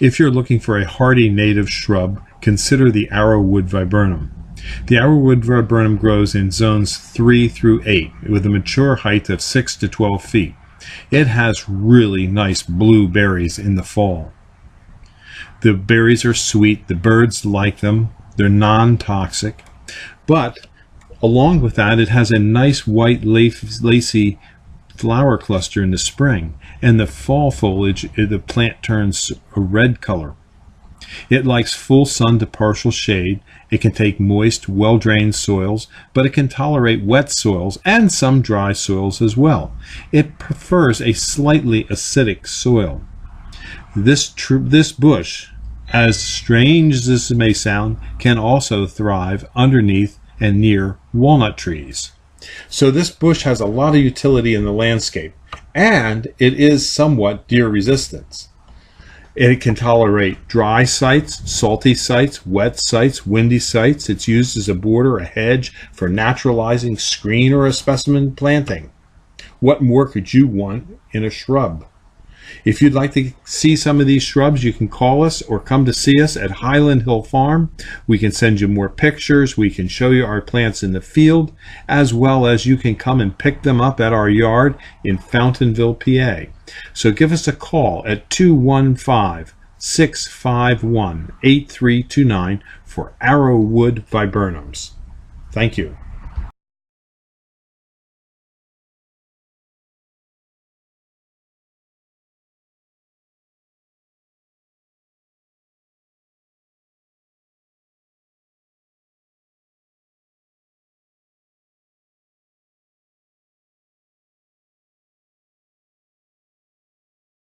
If you're looking for a hardy native shrub, consider the arrowwood viburnum. The arrowwood viburnum grows in zones 3 through 8 with a mature height of 6 to 12 feet. It has really nice blue berries in the fall. The berries are sweet, the birds like them, they're non-toxic, but along with that it has a nice white lacy flower cluster in the spring, and the fall foliage, the plant turns a red color. It likes full sun to partial shade. It can take moist, well-drained soils, but it can tolerate wet soils and some dry soils as well. It prefers a slightly acidic soil. This bush, as strange as this may sound, can also thrive underneath and near walnut trees. So this bush has a lot of utility in the landscape, and it is somewhat deer resistant. It can tolerate dry sites, salty sites, wet sites, windy sites. It's used as a border, a hedge, for naturalizing, screen, or a specimen planting. What more could you want in a shrub? If you'd like to see some of these shrubs, you can call us or come to see us at Highland Hill Farm. We can send you more pictures. We can show you our plants in the field, as well as you can come and pick them up at our yard in Fountainville, PA. So give us a call at 215-651-8329 for arrowwood viburnums. Thank you.